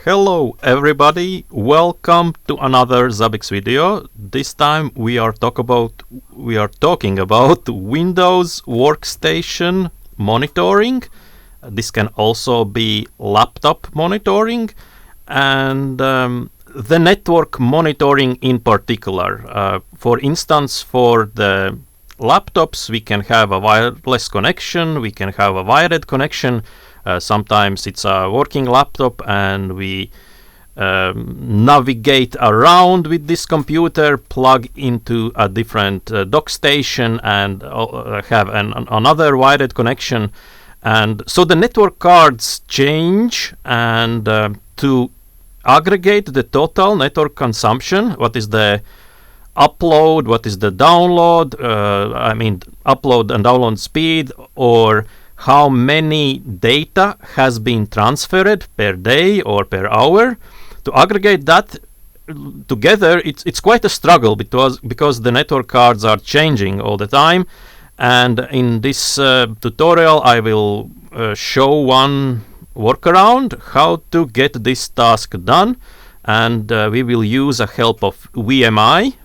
Hello everybody, welcome to another Zabbix video. This time we are talking about Windows workstation monitoring. This can also be laptop monitoring and the network monitoring in particular. For instance, for the laptops we can have a wireless connection, we can have a wired connection. Sometimes it's a working laptop and we navigate around with this computer, plug into a different dock station and have another wired connection. And so the network cards change, and to aggregate the total network consumption, what is the upload, what is the download, upload and download speed, or how many data has been transferred per day or per hour. To aggregate that together, it's quite a struggle because the network cards are changing all the time. And in this tutorial I will show one workaround how to get this task done, and we will use a help of WMI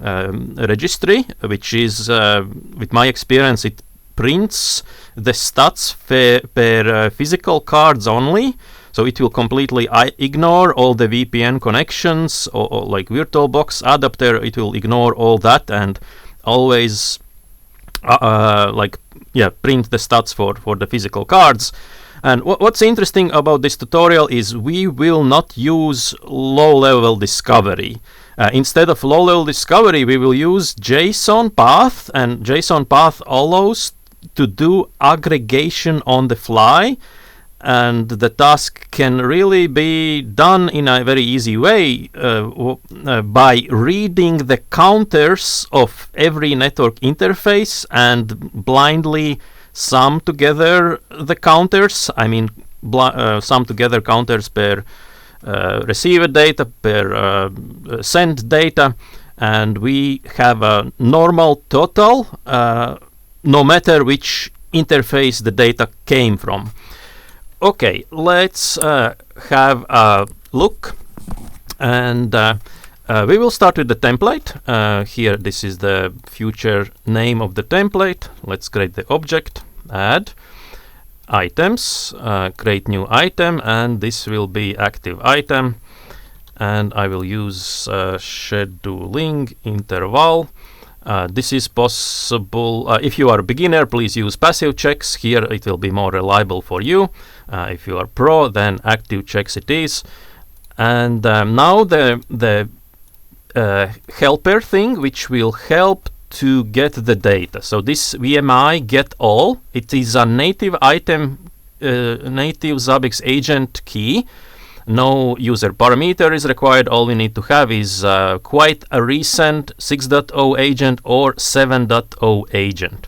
registry, which is with my experience it prints the stats per physical cards only, so it will completely ignore all the VPN connections or like VirtualBox adapter. It will ignore all that and always print the stats for the physical cards. And what's interesting about this tutorial is we will not use low-level discovery. Instead of low-level discovery, we will use JSON path, and JSON path allows to do aggregation on the fly, and the task can really be done in a very easy way by reading the counters of every network interface and blindly sum together the counters. Sum together counters per received data, per sent data, and we have a normal total no matter which interface the data came from. Okay, let's have a look, and we will start with the template. Here, this is the future name of the template. Let's create the object, add items, create new item, and this will be active item, and I will use scheduling interval. This is possible if you are a beginner. Please use passive checks. Here it will be more reliable for you. If you are pro, then active checks it is. And now the helper thing, which will help to get the data. So this wmi.getall, it is a native item, native Zabbix agent key. No user parameter is required. All we need to have is quite a recent 6.0 agent or 7.0 agent.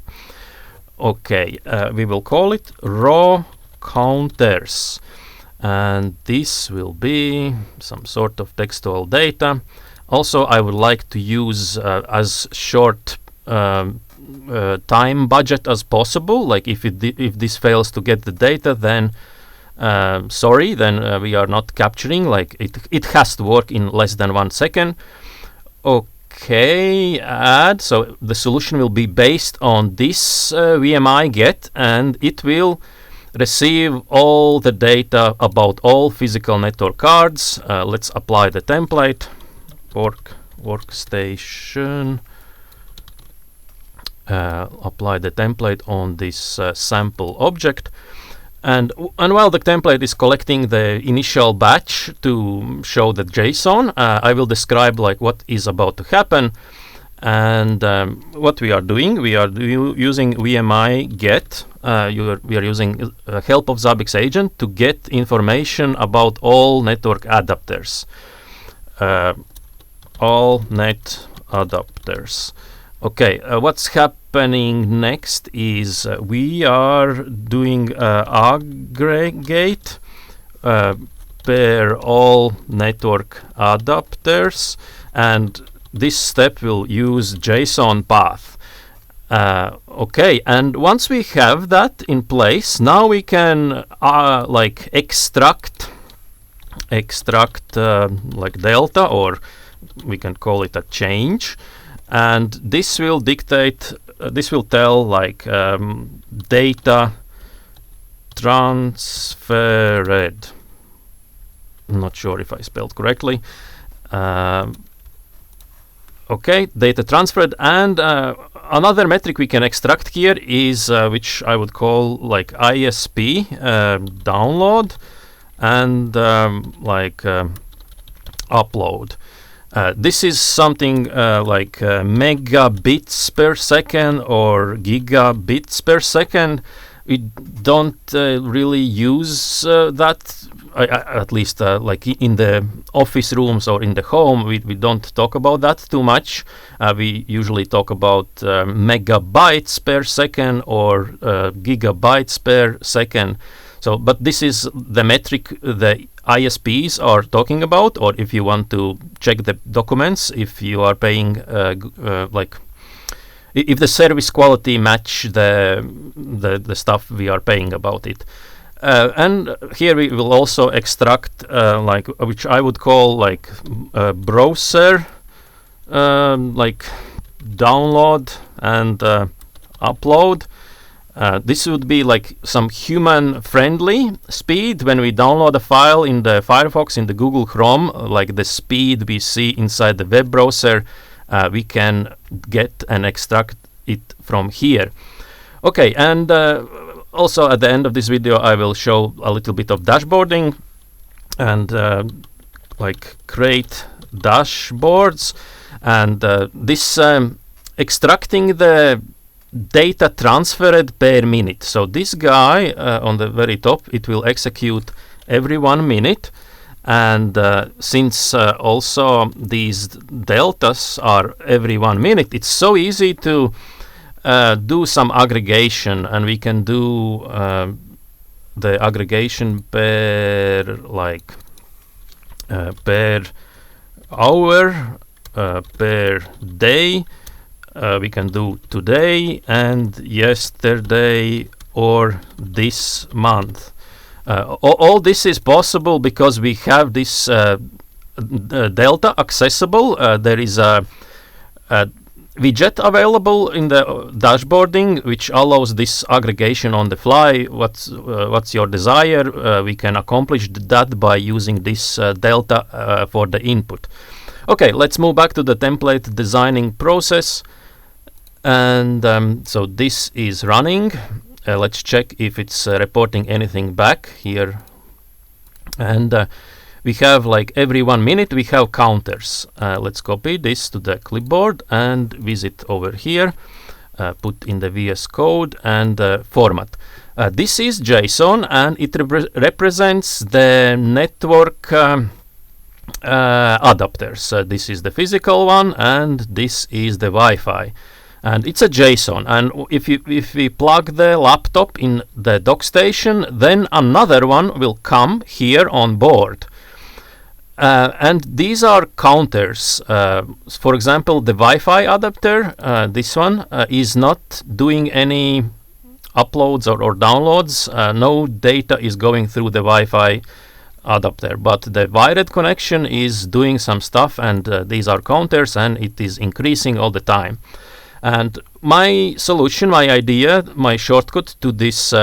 Okay, we will call it raw counters, and this will be some sort of textual data. Also, I would like to use as short time budget as possible. Like if this fails to get the data, then sorry, then we are not capturing. Like it has to work in less than 1 second. Okay, add. So the solution will be based on this WMI get, and it will receive all the data about all physical network cards. Let's apply the template. Workstation. Apply the template on this sample object. And while the template is collecting the initial batch to show the JSON, I will describe like what is about to happen. And what we are doing, we are using WMI get. We are using help of Zabbix agent to get information about all network adapters. All net adapters. Okay, what's happening next is we are doing aggregate per all network adapters, and this step will use JSON path. Okay, and once we have that in place, now we can extract extract like delta, or we can call it a change, and this will dictate, this will tell like data transferred. I'm not sure if I spelled correctly. Okay, data transferred, and another metric we can extract here is which I would call like ISP download and upload. This is something like megabits per second or gigabits per second. We don't really use that. At least like in the office rooms or in the home, we don't talk about that too much. We usually talk about megabytes per second or gigabytes per second. So, but this is the metric the ISPs are talking about, or if you want to check the documents, if you are paying like if the service quality match the stuff we are paying about it. And here we will also extract like which I would call like browser like download and upload. This would be like some human-friendly speed when we download a file in the Firefox, in the Google Chrome, like the speed we see inside the web browser. We can get and extract it from here. Okay, and also at the end of this video I will show a little bit of dashboarding and like create dashboards, and this extracting the data transferred per minute. So this guy on the very top, it will execute every 1 minute, and since also these deltas are every 1 minute, it's so easy to do some aggregation, and we can do the aggregation per like per hour, per day. We can do today and yesterday or this month. All this is possible because we have this delta accessible. There is a widget available in the dashboarding which allows this aggregation on the fly. What's your desire? We can accomplish that by using this delta for the input. Okay, let's move back to the template designing process. And so this is running. Let's check if it's reporting anything back here. And we have like every 1 minute we have counters. Let's copy this to the clipboard and visit over here, put in the VS Code and format. This is JSON, and it represents the network adapters. This is the physical one, and this is the Wi-Fi. And it's a JSON, and if we plug the laptop in the dock station, then another one will come here on board. And these are counters. For example, the Wi-Fi adapter, this one, is not doing any uploads or downloads. No data is going through the Wi-Fi adapter, but the wired connection is doing some stuff, and these are counters, and it is increasing all the time. And my solution, my idea, my shortcut to this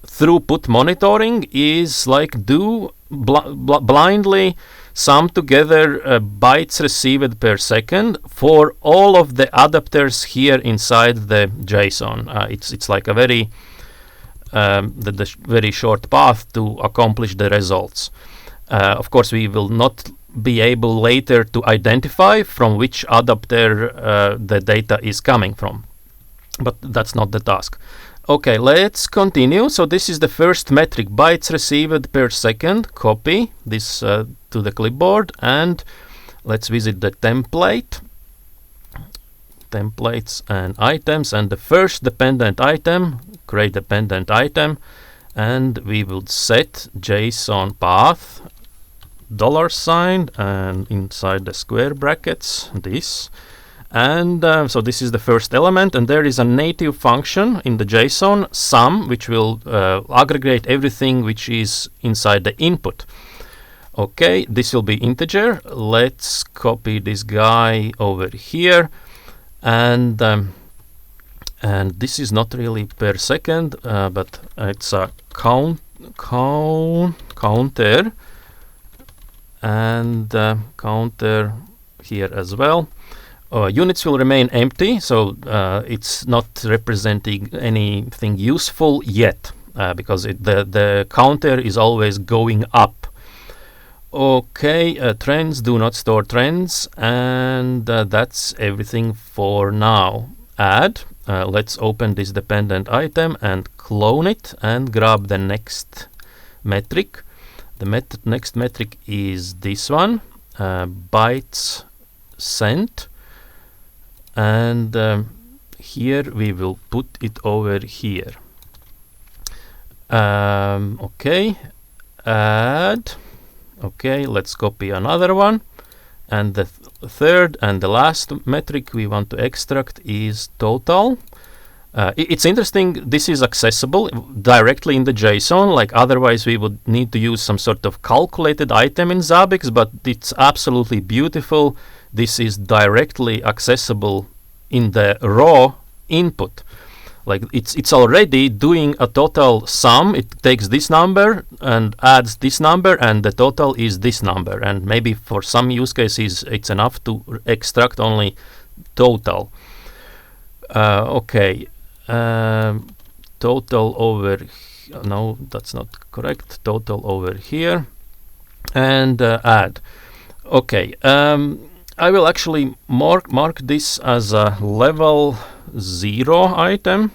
throughput monitoring is like do blindly sum together bytes received per second for all of the adapters here inside the JSON. It's like a very the very short path to accomplish the results. Of course, we will not be able later to identify from which adapter the data is coming from, but that's not the task. Okay, let's continue. So this is the first metric, bytes received per second. Copy this to the clipboard, and let's visit the templates and items, and the first dependent item, create dependent item, and we will set JSON path $, and inside the square brackets this, and so this is the first element, and there is a native function in the JSON sum which will aggregate everything which is inside the input. Okay, this will be integer. Let's copy this guy over here, and this is not really per second, but it's a counter, and counter here as well. Units will remain empty, so it's not representing anything useful yet, because the counter is always going up. Okay, trends, do not store trends, and that's everything for now. Add, let's open this dependent item and clone it and grab the next metric. The next metric is this one, bytes sent, and here we will put it over here. Okay, add. Okay, let's copy another one, and the third and the last metric we want to extract is total. It's interesting, this is accessible directly in the JSON, like otherwise we would need to use some sort of calculated item in Zabbix, but it's absolutely beautiful. This is directly accessible in the raw input. Like it's already doing a total sum. It takes this number and adds this number, and the total is this number. And maybe for some use cases it's enough to extract only total. Okay, total over. No, that's not correct. Total over here, and add. Okay, I will actually mark this as a level 0 item,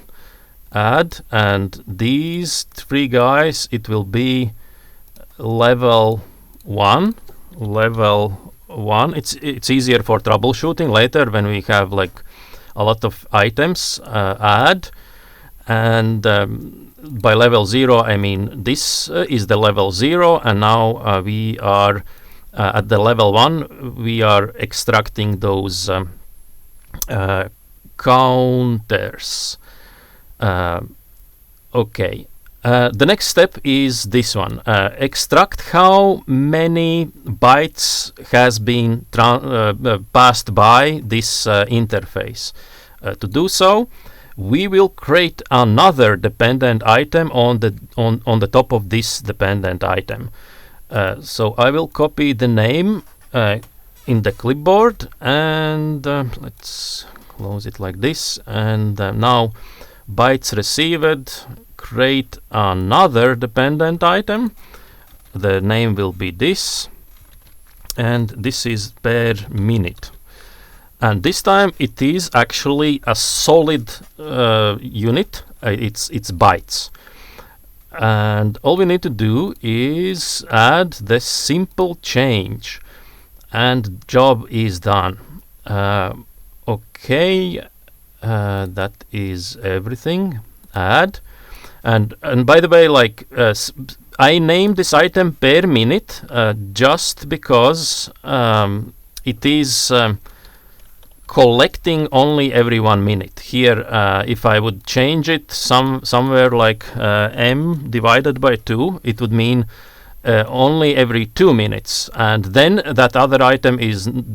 add, and these three guys, it will be level 1. It's easier for troubleshooting later when we have like a lot of items. Add, and by level 0 I mean this is the level 0, and now we are at the level 1. We are extracting those counters. Okay, the next step is this one, extract how many bytes has been passed by this interface. To do so, we will create another dependent item on the top of this dependent item. So I will copy the name in the clipboard, and let's close it like this, and now bytes received, create another dependent item. The name will be this, and this is per minute, and this time it is actually a solid unit. It's bytes, and all we need to do is add the simple change, and job is done. Okay, that is everything. Add, and by the way, like I named this item per minute just because it is collecting only every 1 minute. Here, if I would change it somewhere like m divided by 2, it would mean only every 2 minutes, and then that other item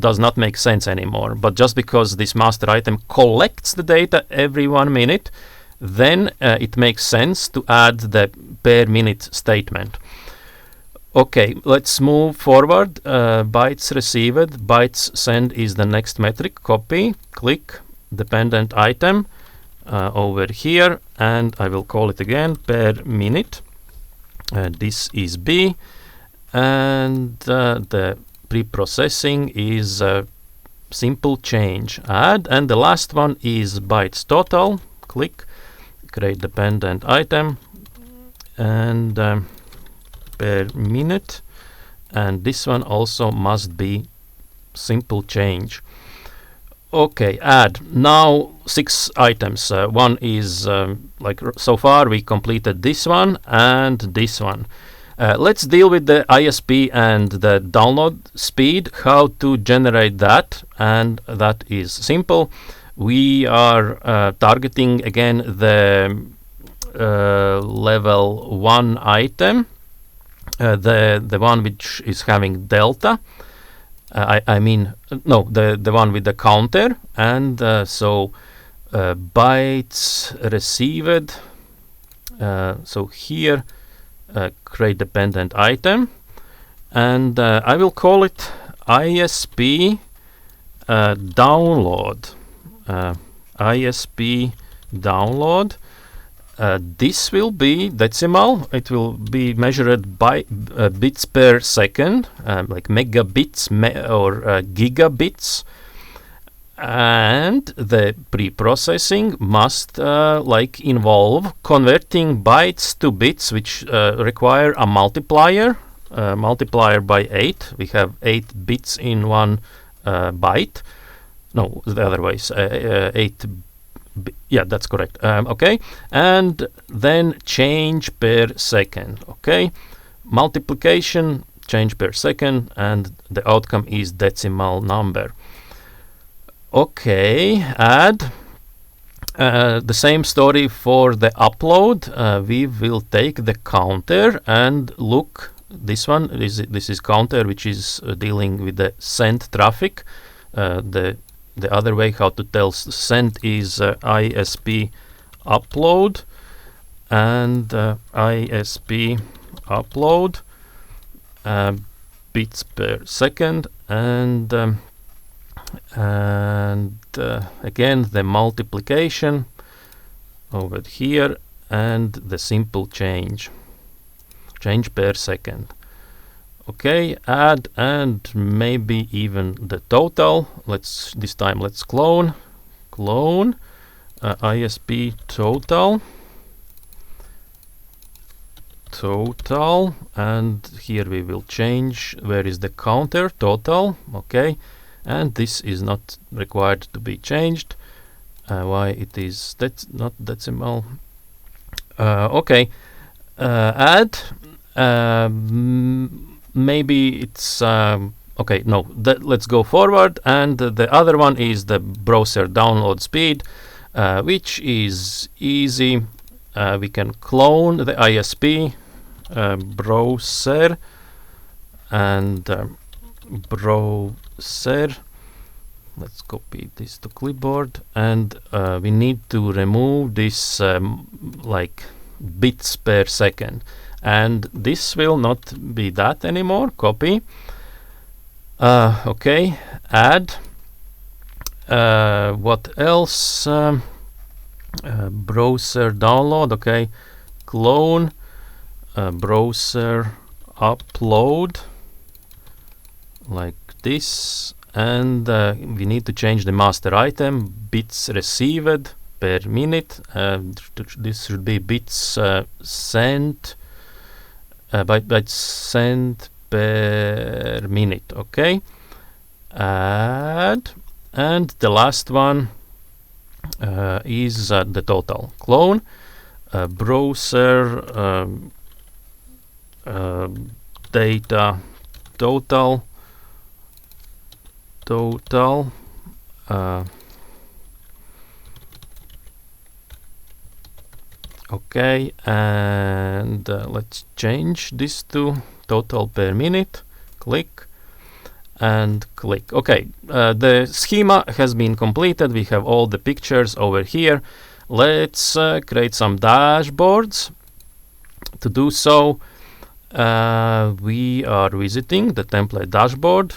does not make sense anymore. But just because this master item collects the data every 1 minute, then it makes sense to add the per minute statement. Okay, let's move forward. Bytes received, bytes sent is the next metric. Copy, click dependent item over here, and I will call it again per minute. This is B, and the pre-processing is simple change. Add, and the last one is bytes total. Click, create dependent item, and per minute, and this one also must be simple change. Okay, add. Now 6 items. One is like so far we completed this one and this one. Let's deal with the ISP and the download speed, how to generate that, and that is simple. We are targeting again the level 1 item, the one which is having delta. I mean, no, the one with the counter, and so bytes received. So here, create dependent item, and I will call it ISP download. ISP download. This will be decimal. It will be measured by bits per second, like megabits or gigabits. And the pre-processing must like involve converting bytes to bits, which require a multiplier by 8. We have 8 bits in one byte. No, the other way. 8. Yeah, that's correct. Okay, and then change per second. Okay, multiplication, change per second, and the outcome is decimal number. Okay, add. The same story for the upload. We will take the counter and look. This one this is counter, which is dealing with the send traffic. The other way how to tell send is ISP upload, and ISP upload bits per second, and again the multiplication over here, and the simple change per second. Okay, add, and maybe even the total. This time let's clone ISP total, and here we will change where is the counter total. Okay, and this is not required to be changed. Why it is not decimal? Okay, add. Maybe it's okay. No, let's go forward. And the other one is the browser download speed, which is easy. We can clone the ISP browser, and browser. Let's copy this to clipboard, and we need to remove this like bits per second. And this will not be that anymore. Copy. Okay, add. What else? Browser download. Okay, clone. Browser upload. Like this. And we need to change the master item. Bits received per minute. This should be bits sent. Bytes sent per minute. Okay, add, and the last one is the total. Clone browser data total. Okay, and let's change this to total per minute. Click and click. Okay, the schema has been completed. We have all the pictures over here. Let's create some dashboards. To do so, we are visiting the template dashboard.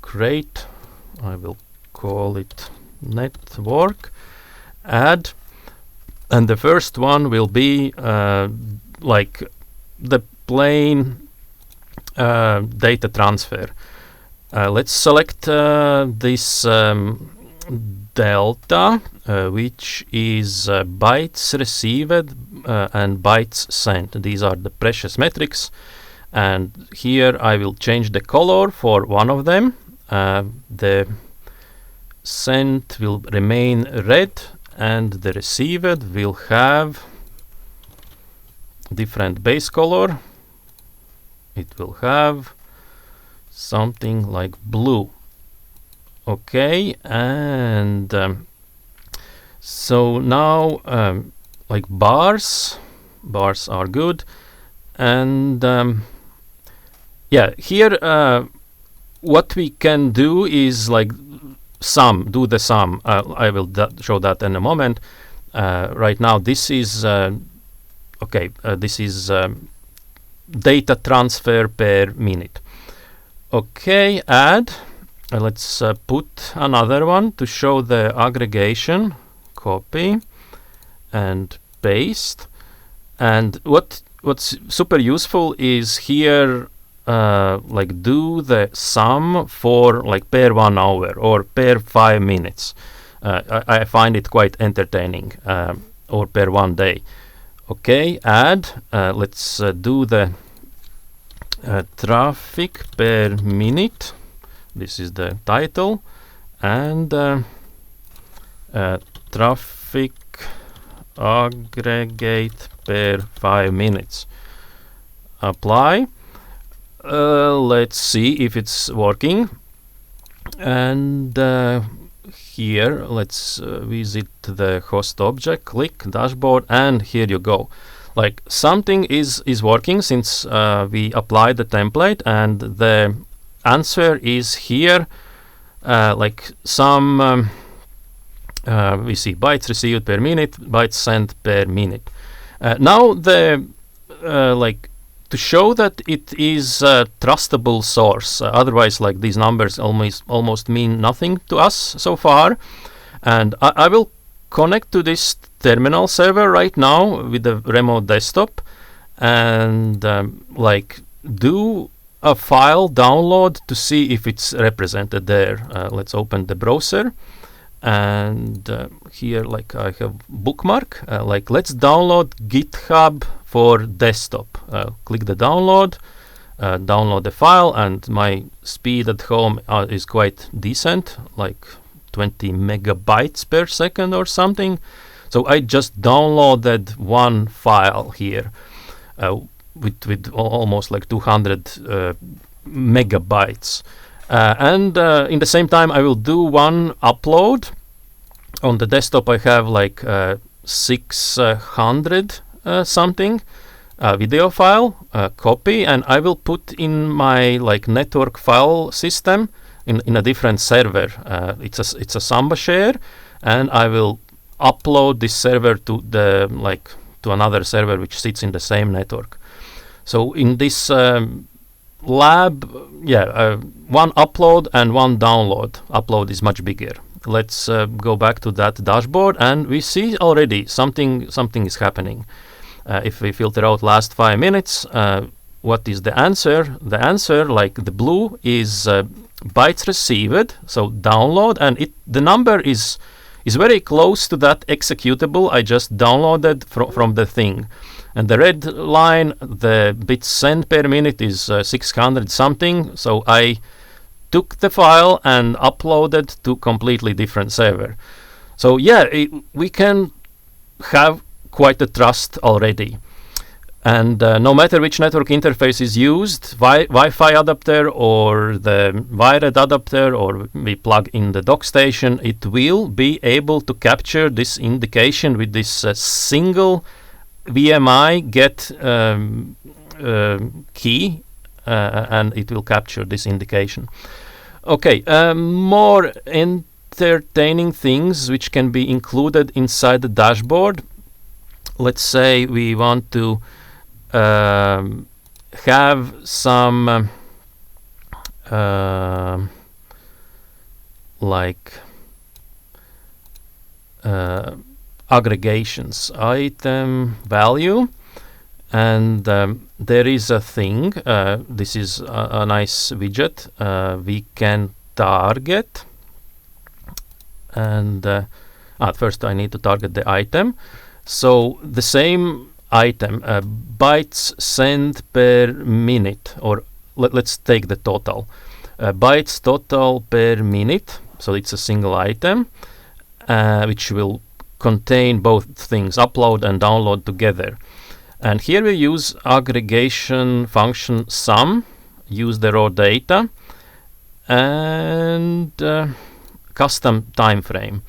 Create, I will call it network. Add. And the first one will be like the plain data transfer. Let's select this delta, which is bytes received and bytes sent. These are the precious metrics. And here I will change the color for one of them. The sent will remain red, and the received will have different base color. It will have something like blue. Okay, and so now like bars are good, and yeah, here what we can do is like do the sum. I will show that in a moment. Right now, this is this is data transfer per minute. Okay, add. Let's put another one to show the aggregation. Copy and paste. And what's super useful is here like do the sum for like per 1 hour or per 5 minutes. I find it quite entertaining, or per 1 day. Okay, add. Let's do the traffic per minute. This is the title, and traffic aggregate per 5 minutes. Apply. Let's see if it's working. And here, let's visit the host object, click dashboard, and here you go. Like something is working since we applied the template, and the answer is here. Like some we see bytes received per minute, bytes sent per minute. Now the like to show that it is a trustable source. Otherwise, like these numbers almost mean nothing to us so far. And I will connect to this terminal server right now with the remote desktop, and like do a file download to see if it's represented there. Let's open the browser, and here like I have bookmark. Like let's download GitHub for desktop. Click the download, download the file, and my speed at home is quite decent, like 20 megabytes per second or something. So I just downloaded one file here with almost like 200 megabytes. And in the same time, I will do one upload. On the desktop, I have like 600 something video file, copy, and I will put in my like network file system in a different server. It's a Samba share, and I will upload this server to the to another server which sits in the same network. So in this lab, one upload and one download. Upload is much bigger. Let's go back to that dashboard, and we see already something is happening. If we filter out last 5 minutes, what is the answer? The answer, like the blue, is bytes received, so download, and the number is very close to that executable I just downloaded from the thing. And the red line, the bits sent per minute, is 600 something. So I took the file and uploaded to completely different server. So yeah, we can have quite a trust already. And no matter which network interface is used, Wi-Fi adapter or the wired adapter, or we plug in the dock station, it will be able to capture this indication with this single wmi.get key, and it will capture this indication. Okay, more entertaining things which can be included inside the dashboard. Let's say we want to have some aggregations, item value, and there is a thing. This is a nice widget. We can target, and at first I need to target the item. So the same item, bytes sent per minute, or let's take the total. Bytes total per minute, so it's a single item, which will contain both things, upload and download together. And here we use aggregation function sum, use the raw data, and custom time frame.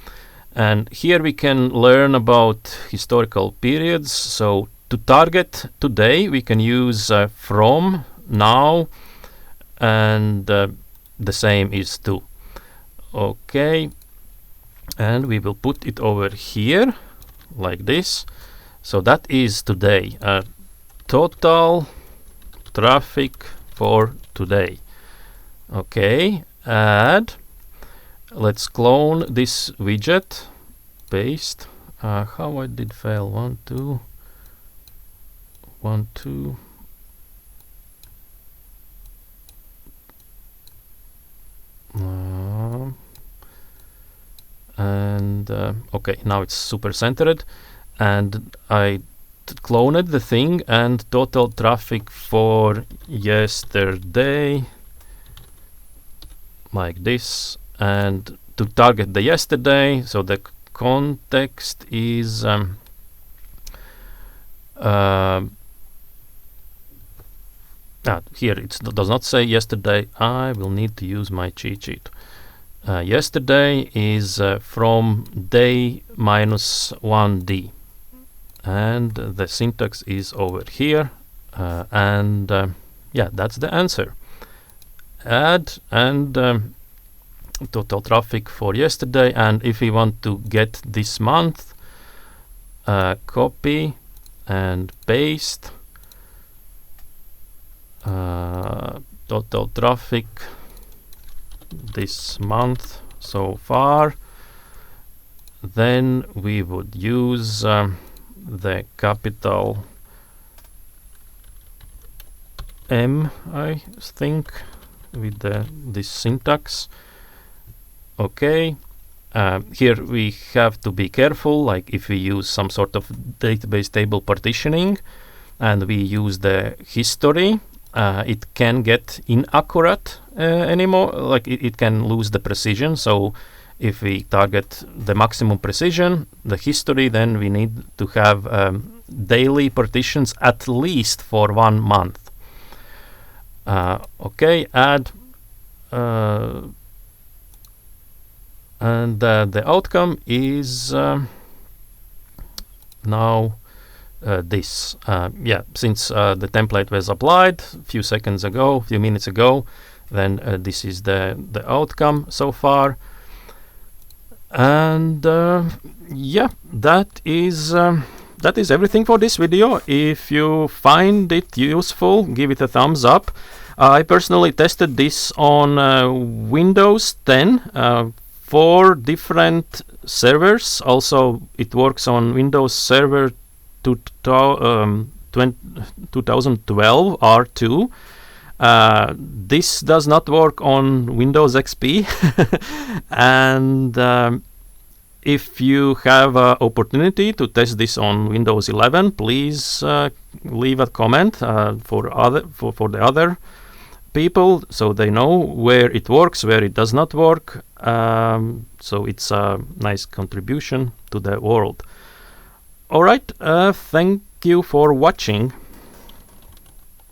And here we can learn about historical periods. So to target today, we can use from, now, and the same is 2. Okay, and we will put it over here like this. So that is today, total traffic for today. Okay, add, let's clone this widget, paste. How I did fail? 1 2 1 2. And okay, now it's super centered, and I cloned the thing, and total traffic for yesterday like this, and to target the yesterday, so the context is here it does not say yesterday. I will need to use my cheat sheet. Yesterday is from day -1d, and the syntax is over here, and yeah, that's the answer. Add and total traffic for yesterday, and if we want to get this month, copy and paste total traffic this month so far. Then we would use the capital M, I think, with this syntax. Okay, here we have to be careful, like if we use some sort of database table partitioning and we use the history, it can get inaccurate anymore, like it can lose the precision. So if we target the maximum precision, the history, then we need to have daily partitions at least for 1 month. Okay, add, and the outcome is now this. Yeah, since the template was applied a few minutes ago, then this is the outcome so far. And yeah, that is everything for this video. If you find it useful, give it a thumbs up. I personally tested this on Windows 10, 4 different servers. Also, it works on Windows Server 2012 R2. This does not work on Windows XP. And if you have an opportunity to test this on Windows 11, please leave a comment for the other people, so they know where it works, where it does not work. So it's a nice contribution to the world. All right, thank you for watching.